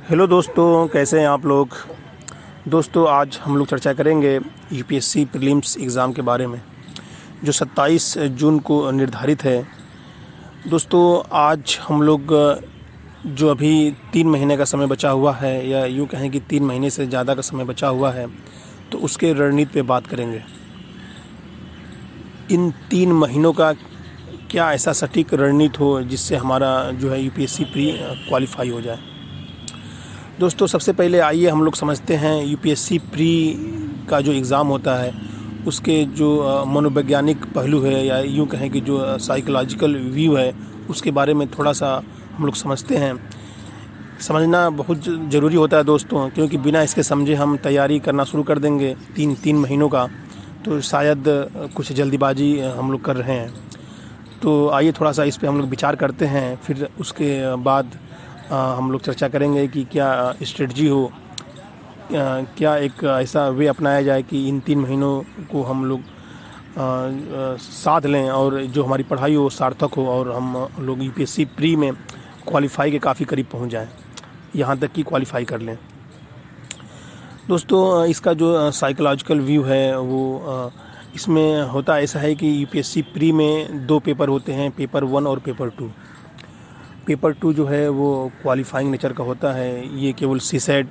Hello दोस्तों, कैसे हैं आप लोग। दोस्तों, आज हम लोग चर्चा करेंगे यूपीएससी प्रीलिम्स एग्ज़ाम के बारे में जो 27 जून को निर्धारित है। दोस्तों, आज हम लोग जो अभी 3 महीने का समय बचा हुआ है, या यूँ कहें कि 3 महीने से ज़्यादा का समय बचा हुआ है, तो उसके रणनीति पे बात करेंगे। इन 3 महीनों का क्या ऐसा सटीक रणनीति हो जिससे हमारा जो है यूपीएससी प्री क्वालिफाई हो जाए। दोस्तों, सबसे पहले आइए हम लोग समझते हैं यूपीएससी प्री का जो एग्ज़ाम होता है उसके जो मनोवैज्ञानिक पहलू है, या यूँ कहें कि जो साइकोलॉजिकल व्यू है, उसके बारे में थोड़ा सा हम लोग समझते हैं। समझना बहुत ज़रूरी होता है दोस्तों, क्योंकि बिना इसके समझे हम तैयारी करना शुरू कर देंगे तीन महीनों का, तो शायद कुछ जल्दीबाजी हम लोग कर रहे हैं। तो आइए थोड़ा सा इस पे हम लोग विचार करते हैं, फिर उसके बाद हम लोग चर्चा करेंगे कि क्या स्ट्रेटजी हो, क्या एक ऐसा वे अपनाया जाए कि इन 3 महीनों को हम लोग साथ लें और जो हमारी पढ़ाई हो सार्थक हो, और हम लोग यूपीएससी प्री में क्वालिफाई के काफ़ी करीब पहुंच जाएं, यहाँ तक कि क्वालिफाई कर लें। दोस्तों, इसका जो साइकोलॉजिकल व्यू है वो इसमें होता ऐसा है कि यूपीएससी प्री में 2 पेपर होते हैं, पेपर 1 और पेपर 2। पेपर 2 जो है वो क्वालिफाइंग नेचर का होता है। ये केवल सीसेट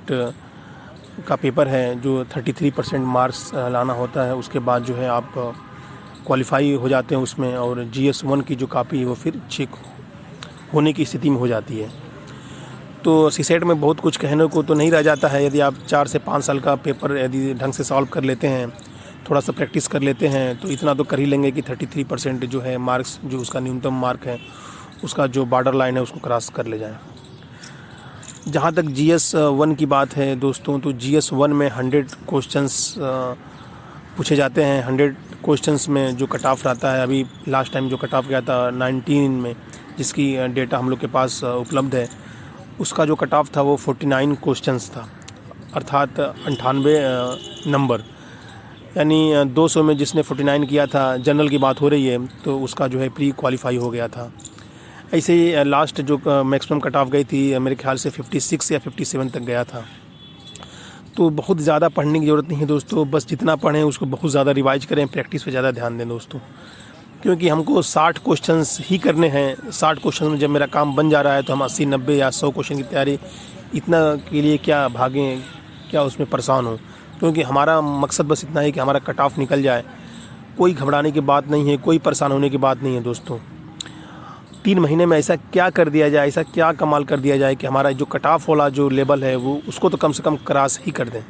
का पेपर है जो 33% मार्क्स लाना होता है। उसके बाद जो है आप क्वालिफाई हो जाते हैं उसमें, और जीएस 1 की जो कापी है वो फिर चेक होने की स्थिति में हो जाती है। तो सीसेट में बहुत कुछ कहने को तो नहीं रह जाता है। यदि आप 4 से 5 साल का पेपर यदि ढंग से सॉल्व कर लेते हैं, थोड़ा सा प्रैक्टिस कर लेते हैं, तो इतना तो कर ही लेंगे कि 33% जो है मार्क्स, जो उसका न्यूनतम मार्क है, उसका जो बॉर्डर लाइन है उसको क्रॉस कर ले जाएं। जहाँ तक जीएस 1 की बात है दोस्तों, तो जीएस 1 में 100 क्वेश्चंस पूछे जाते हैं। 100 क्वेश्चंस में जो कट ऑफ रहता है, अभी लास्ट टाइम जो कट ऑफ गया था 19 में, जिसकी डेटा हम लोग के पास उपलब्ध है, उसका जो कट ऑफ था वो 49 क्वेश्चंस था, अर्थात 98 नंबर। यानी 200 में जिसने 49 किया था, जनरल की बात हो रही है, तो उसका जो है प्री क्वालिफाई हो गया था। ऐसे ही लास्ट जो मैक्सिमम कट ऑफ गई थी, मेरे ख्याल से 56 या 57 तक गया था। तो बहुत ज़्यादा पढ़ने की ज़रूरत नहीं है दोस्तों, बस जितना पढ़ें उसको बहुत ज़्यादा रिवाइज करें, प्रैक्टिस पे ज़्यादा ध्यान दें दोस्तों, क्योंकि हमको 60 क्वेश्चंस ही करने हैं। 60 क्वेश्चन में जब मेरा काम बन जा रहा है, तो हम 80, 90 या 100 क्वेश्चन की तैयारी इतना के लिए क्या भागें, क्या उसमें परेशान हो, क्योंकि हमारा मकसद बस इतना है कि हमारा कट ऑफ निकल जाए। कोई घबराने की बात नहीं है, कोई परेशान होने की बात नहीं है दोस्तों। 3 महीने में ऐसा क्या कर दिया जाए, ऐसा क्या कमाल कर दिया जाए कि हमारा जो कट ऑफ वाला जो लेवल है वो उसको तो कम से कम क्रॉस ही कर दें।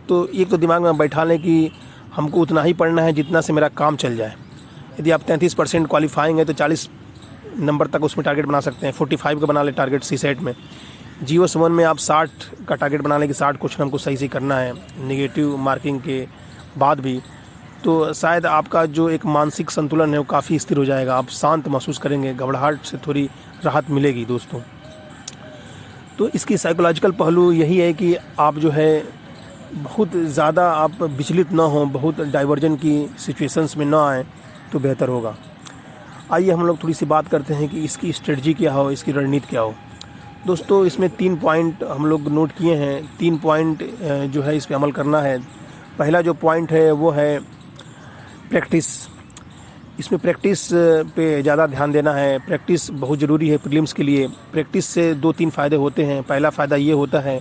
तो एक तो दिमाग में बैठा लें कि हमको उतना ही पढ़ना है जितना से मेरा काम चल जाए। यदि आप 33% क्वालिफाइंग है तो 40 नंबर तक उसमें टारगेट बना सकते हैं। 45 का बना ले टारगेट सीसेट में। जीएस 1 में आप 60 का टारगेट बना लें कि 60 क्वेश्चन हमको सही से करना है, नेगेटिव मार्किंग के बाद भी, तो शायद आपका जो एक मानसिक संतुलन है वो काफ़ी स्थिर हो जाएगा। आप शांत महसूस करेंगे, घबराहट से थोड़ी राहत मिलेगी दोस्तों। तो इसकी साइकोलॉजिकल पहलू यही है कि आप जो है बहुत ज़्यादा आप विचलित ना हों, बहुत डाइवर्जन की सिचुएशंस में ना आएँ, तो बेहतर होगा। आइए हम लोग थोड़ी सी बात करते हैं कि इसकी स्ट्रेटजी क्या हो, इसकी रणनीति क्या हो। दोस्तों, इसमें 3 पॉइंट हम लोग नोट किए हैं। 3 पॉइंट जो है इस पर अमल करना है। पहला जो पॉइंट है वो है प्रैक्टिस। इसमें प्रैक्टिस पे ज़्यादा ध्यान देना है। प्रैक्टिस बहुत ज़रूरी है प्रीलिम्स के लिए। प्रैक्टिस से 2-3 फ़ायदे होते हैं। पहला फ़ायदा ये होता है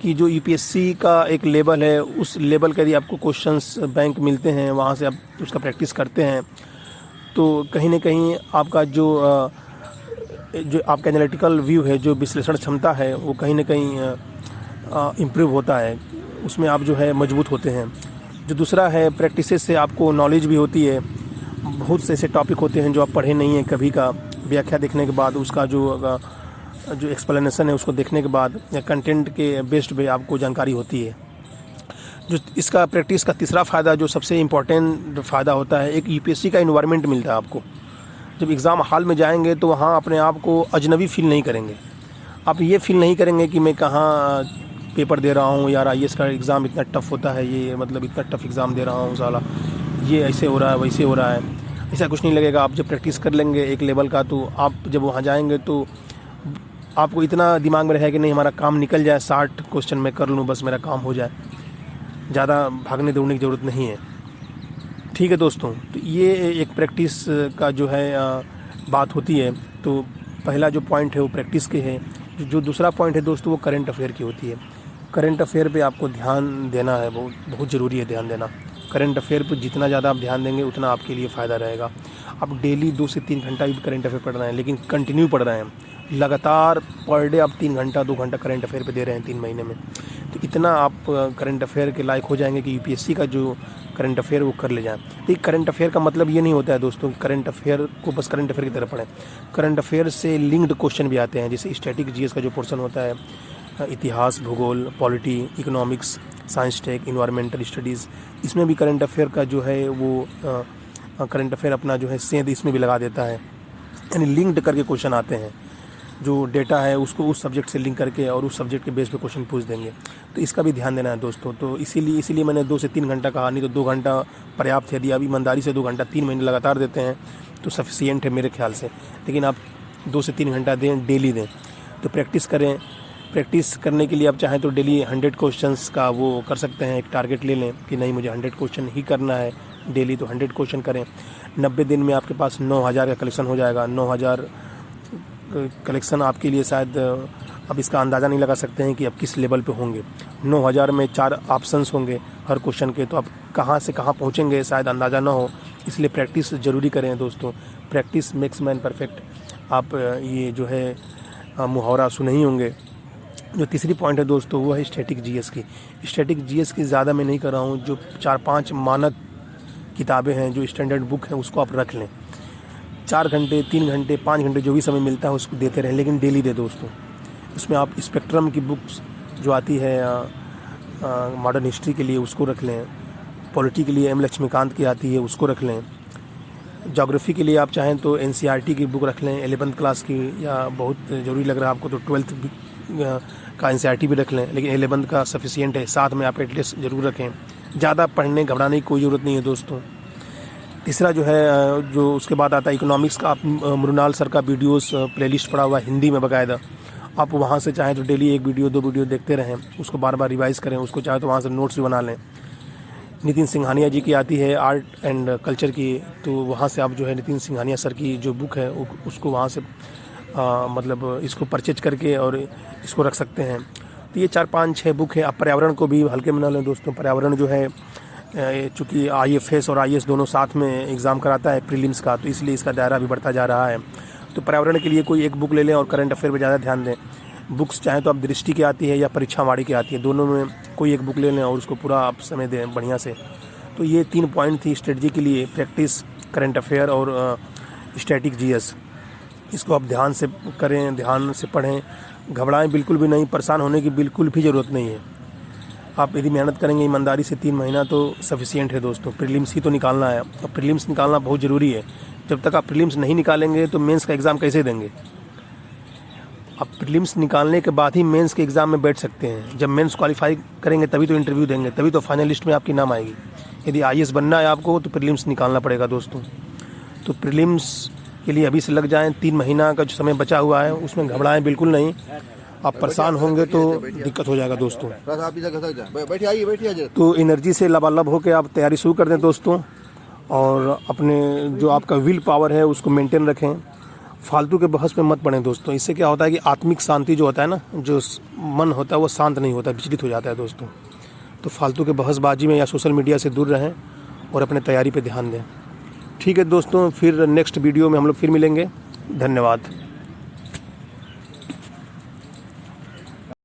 कि जो यूपीएससी का एक लेवल है, उस लेवल के यदि आपको क्वेश्चंस बैंक मिलते हैं, वहाँ से आप उसका प्रैक्टिस करते हैं, तो कहीं ना कहीं आपका जो आपका एनालिटिकल व्यू है, जो विश्लेषण क्षमता है, वो कहीं ना कहीं इम्प्रूव होता है। उसमें आप जो है मजबूत होते हैं। जो दूसरा है, प्रैक्टिस से आपको नॉलेज भी होती है। बहुत से ऐसे टॉपिक होते हैं जो आप पढ़े नहीं हैं कभी का, व्याख्या देखने के बाद, उसका जो एक्सप्लेनेशन है उसको देखने के बाद, या कंटेंट के बेस्ड पे आपको जानकारी होती है। जो इसका प्रैक्टिस का तीसरा फ़ायदा, जो सबसे इम्पॉर्टेंट फ़ायदा होता है, एक यूपीएससी का इन्वायरमेंट मिलता है आपको। जब एग्ज़ाम हॉल में जाएंगे तो वहाँ अपने आप को अजनबी फील नहीं करेंगे। आप ये फील नहीं करेंगे कि मैं कहाँ पेपर दे रहा हूँ, यार आईएएस का एग्ज़ाम इतना टफ़ होता है, ये मतलब इतना टफ़ एग्ज़ाम दे रहा हूँ साला, ये ऐसे हो रहा है, वैसे हो रहा है। ऐसा कुछ नहीं लगेगा। आप जब प्रैक्टिस कर लेंगे एक लेवल का, तो आप जब वहाँ जाएंगे तो आपको इतना दिमाग में रहे कि नहीं हमारा काम निकल जाए, 60 क्वेश्चन मैं कर लूँ, बस मेरा काम हो जाए, ज़्यादा भागने दौड़ने की ज़रूरत नहीं है। ठीक है दोस्तों, तो ये एक प्रैक्टिस का जो है बात होती है। तो पहला जो पॉइंट है वो प्रैक्टिस के है। जो दूसरा पॉइंट है दोस्तों वो करंट अफेयर की होती है। करंट अफेयर पे आपको ध्यान देना है, बहुत ज़रूरी है ध्यान देना। करंट अफेयर पे जितना ज़्यादा आप ध्यान देंगे उतना आपके लिए फ़ायदा रहेगा। आप डेली 2 से 3 घंटा भी करंट अफेयर पढ़ रहे हैं, लेकिन कंटिन्यू पढ़ रहे हैं, लगातार पर डे आप 3 घंटा 2 घंटा करंट अफेयर पे दे रहे हैं 3 महीने में, तो इतना आप करंट अफेयर के लायक हो जाएंगे कि यूपीएससी का जो करंट अफेयर वो कर ले जाएं। तो करंट अफेयर का मतलब ये नहीं होता है दोस्तों कि करंट अफेयर को बस करंट अफेयर की तरह पढ़ें। करंट अफेयर से लिंक्ड क्वेश्चन भी आते हैं, जैसे स्टैटिक जीएस का जो पोर्शन होता है, इतिहास, भूगोल, polity, economics, science tech, environmental studies, इसमें भी करंट अफेयर का जो है वो करंट अफेयर अपना जो है सेंध इसमें भी लगा देता है, यानी लिंक्ड करके क्वेश्चन आते हैं। जो डेटा है उसको उस सब्जेक्ट से लिंक करके और उस सब्जेक्ट के बेस पे क्वेश्चन पूछ देंगे। तो इसका भी ध्यान देना है दोस्तों। तो इसीलिए मैंने 2 से 3 घंटा कहा, नहीं तो 2 घंटा पर्याप्त है। यदि आप ईमानदारी से 2 घंटा 3 महीने लगातार देते हैं तो सफिशिएंट है मेरे ख्याल से, लेकिन आप 2 से 3 घंटा दें, डेली दें। तो प्रैक्टिस करें। प्रैक्टिस करने के लिए आप चाहें तो डेली 100 क्वेश्चंस का वो कर सकते हैं, एक टारगेट ले लें कि नहीं मुझे 100 क्वेश्चन ही करना है डेली, तो 100 क्वेश्चन करें। 90 दिन में आपके पास 9000 का कलेक्शन हो जाएगा। 9000 कलेक्शन आपके लिए शायद अब इसका अंदाज़ा नहीं लगा सकते हैं कि आप किस लेवल पे होंगे। 9000 में 4 ऑप्शंस होंगे हर क्वेश्चन के, तो आप कहाँ से कहाँ पहुँचेंगे शायद अंदाज़ा ना हो, इसलिए प्रैक्टिस ज़रूरी करें दोस्तों। Practice makes man perfect. आप ये जो है मुहावरा सुने ही होंगे। जो तीसरी पॉइंट है दोस्तों वो है स्टैटिक जीएस की। स्टैटिक जीएस की ज़्यादा मैं नहीं कर रहा हूँ, जो 4-5 मानक किताबें हैं, जो स्टैंडर्ड बुक है, उसको आप रख लें। 4 घंटे, 3 घंटे, 5 घंटे जो भी समय मिलता है उसको देते रहें, लेकिन डेली दे दोस्तों। इसमें आप स्पेक्ट्रम की बुक्स जो आती है मॉडर्न हिस्ट्री के लिए उसको रख लें। पॉलिटी के लिए एम लक्ष्मीकांत की आती है उसको रख लें। ज्योग्राफी के लिए आप चाहें तो एनसीईआरटी की बुक रख लें 11th क्लास की, या बहुत ज़रूरी लग रहा है आपको तो 12th का एनसीईआरटी भी रख लें, लेकिन 11th का सफिशिएंट है। साथ में आप एटलीस्ट ज़रूर रखें। ज़्यादा पढ़ने घबराने की कोई ज़रूरत नहीं है दोस्तों। तीसरा जो है, जो उसके बाद आता है इकोनॉमिक्स का, आप मृणाल सर का वीडियोस प्लेलिस्ट पड़ा हुआ है हिंदी में बाकायदा, आप वहाँ से चाहें तो डेली 1 वीडियो 2 वीडियो देखते रहें, उसको बार बार रिवाइज़ करें। उसको चाहे तो वहाँ से नोट्स भी बना लें। नितिन सिंघानिया जी की आती है आर्ट एंड कल्चर की, तो वहाँ से आप जो है नितिन सिंघानिया सर की जो बुक है उसको वहाँ से मतलब इसको परचेज करके और इसको रख सकते हैं। तो ये 4-5-6 बुक है। आप पर्यावरण को भी हल्के में ना लें दोस्तों। पर्यावरण जो है चूँकि IFS और IAS दोनों साथ में एग्ज़ाम कराता है प्रीलिम्स का, तो इसलिए इसका दायरा भी बढ़ता जा रहा है। तो पर्यावरण के लिए कोई एक बुक ले लें और करंट अफेयर पर ज़्यादा ध्यान दें। बुक्स चाहें तो आप दृष्टि की आती है या परीक्षावाड़ी की आती है, दोनों में कोई एक बुक ले लें और उसको पूरा आप समय दें बढ़िया से। तो ये 3 पॉइंट थी स्ट्रेटजी के लिए, प्रैक्टिस, करंट अफेयर और स्टैटिक जीएस। इसको आप ध्यान से करें, ध्यान से पढ़ें, घबराएं बिल्कुल भी नहीं, परेशान होने की बिल्कुल भी ज़रूरत नहीं है। आप यदि मेहनत करेंगे ईमानदारी से 3 महीना तो सफिशिएंट है दोस्तों। प्रीलिम्स ही तो निकालना है, और प्रीलिम्स निकालना बहुत ज़रूरी है। जब तक आप प्रीलिम्स नहीं निकालेंगे तो मेंस का एग्ज़ाम कैसे देंगे? आप प्रीलिम्स निकालने के बाद ही मेंस के एग्ज़ाम में बैठ सकते हैं। जब मेंस क्वालिफाई करेंगे तभी तो इंटरव्यू देंगे, तभी तो फाइनल लिस्ट में आपकी नाम आएगी। यदि IAS बनना है आपको तो प्रीलिम्स निकालना पड़ेगा दोस्तों। तो प्रीलिम्स के लिए अभी से लग जाएं। 3 महीना का जो समय बचा हुआ है उसमें घबराएं बिल्कुल नहीं। आप परेशान होंगे तो दिक्कत हो जाएगा दोस्तों। तो एनर्जी से लबालब होकर आप तैयारी शुरू कर दें दोस्तों, और अपने जो आपका विल पावर है उसको मेंटेन रखें। फालतू के बहस में मत पड़ें दोस्तों। इससे क्या होता है कि आत्मिक शांति जो होता है ना, जो मन होता है वो शांत नहीं होता, विचलित हो जाता है दोस्तों। तो फालतू के बहसबाजी में या सोशल मीडिया से दूर रहें और अपने तैयारी पे ध्यान दें। ठीक है दोस्तों, फिर नेक्स्ट वीडियो में हम लोग फिर मिलेंगे। धन्यवाद।